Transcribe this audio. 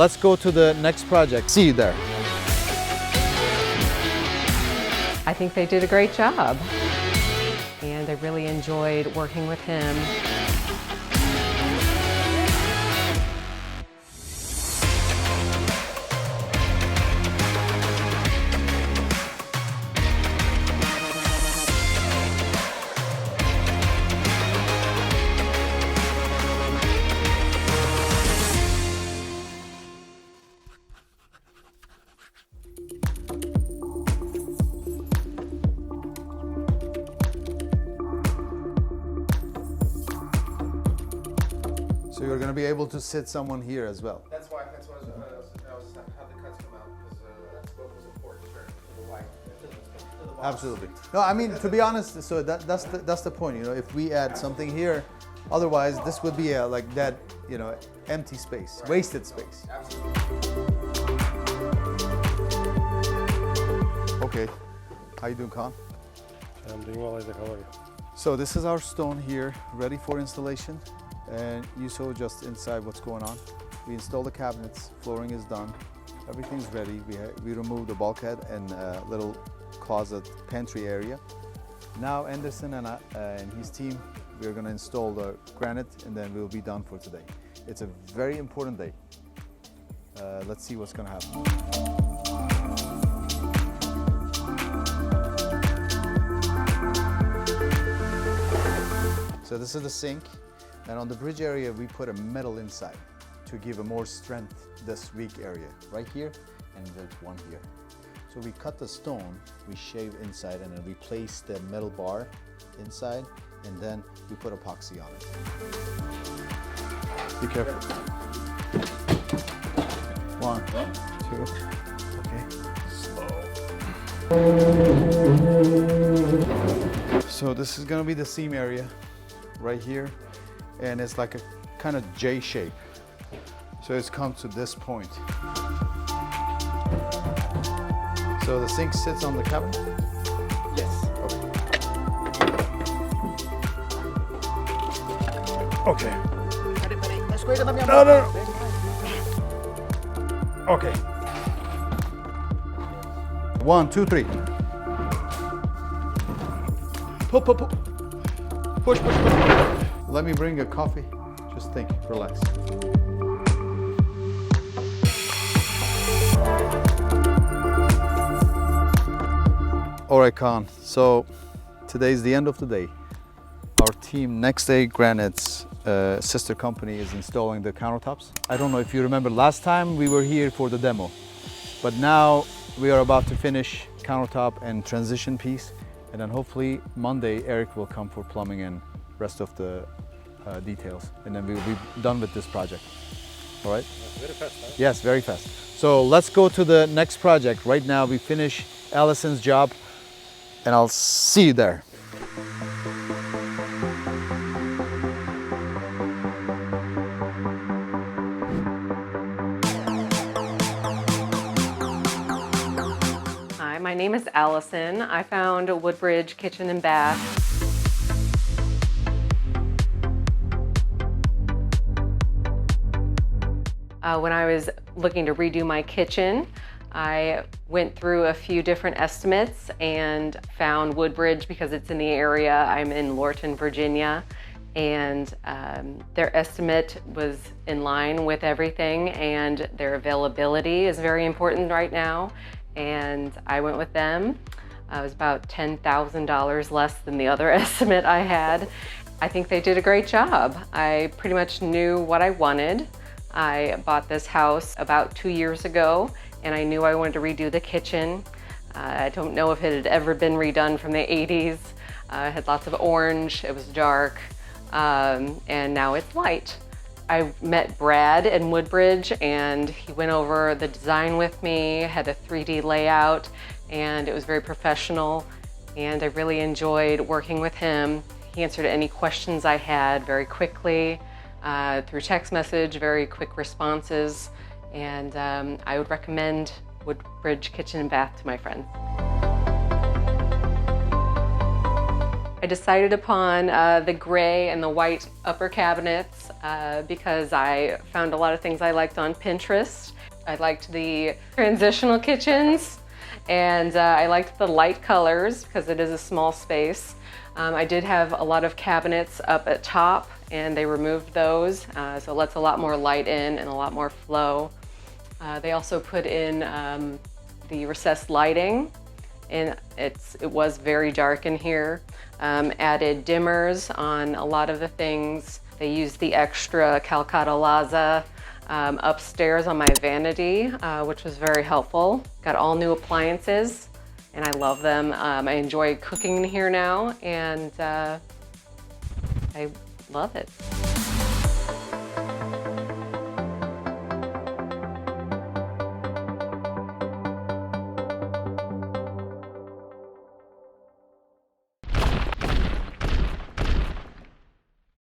let's go to the next project. See you there. I think they did a great job, and I really enjoyed working with him. So you're going to be able to sit someone here as well. That's why I was how the cuts come out, because that's what was important for the white. Absolutely. No, I mean, to be honest, so that's the point, you know, if we add something here, otherwise this would be a like that, you know, empty space, right. Wasted space. Absolutely. Okay. How you doing, Khan? I'm doing well, Isaac. How are you? So this is our stone here, ready for installation. And you saw just inside what's going on. We installed the cabinets, flooring is done, everything's ready. We removed the bulkhead and a little closet pantry area. Now Anderson and his team, we're gonna install the granite and then we'll be done for today. It's a very important day. Let's see what's gonna happen. So this is the sink. And on the bridge area, we put a metal inside to give a more strength this weak area, right here, and there's one here. So we cut the stone, we shave inside, and then we place the metal bar inside, and then we put epoxy on it. Be careful. 1, 2, okay. Slow. So this is gonna be the seam area right here. And it's like a kind of J shape. So it's come to this point. So the sink sits on the cabinet? Yes. Okay. Okay. No. Okay. 1, 2, 3. Push. Let me bring a coffee. Just think, relax. All right, Khan. So today's the end of the day. Our team, Next Day Granite's sister company, is installing the countertops. I don't know if you remember last time we were here for the demo, but now we are about to finish countertop and transition piece, and then hopefully Monday Eric will come for plumbing and rest of the details, and then we will be done with this project. All right? Very fast, huh? Yes, very fast. So let's go to the next project. Right now we finish Alison's job, and I'll see you there. Hi, my name is Alison. I found a Woodbridge kitchen and bath. When I was looking to redo my kitchen, I went through a few different estimates and found Woodbridge because it's in the area. I'm in Lorton, Virginia, and their estimate was in line with everything, and their availability is very important right now, and I went with them. It was about $10,000 less than the other estimate I had. I think they did a great job. I pretty much knew what I wanted. I bought this house about 2 years ago, and I knew I wanted to redo the kitchen. I don't know if it had ever been redone from the 80s. It had lots of orange, it was dark, and now it's light. I met Brad in Woodbridge, and he went over the design with me, had a 3D layout, and it was very professional, and I really enjoyed working with him. He answered any questions I had very quickly. Through text message, very quick responses, and I would recommend Woodbridge Kitchen and Bath to my friends. I decided upon the gray and the white upper cabinets because I found a lot of things I liked on Pinterest. I liked the transitional kitchens, and I liked the light colors because it is a small space. I did have a lot of cabinets up at top, and they removed those, so it lets a lot more light in and a lot more flow. They also put in the recessed lighting, and it was very dark in here. Added dimmers on a lot of the things. They used the extra Calcutta Laza upstairs on my vanity, which was very helpful. Got all new appliances, and I love them. I enjoy cooking in here now, and I love it.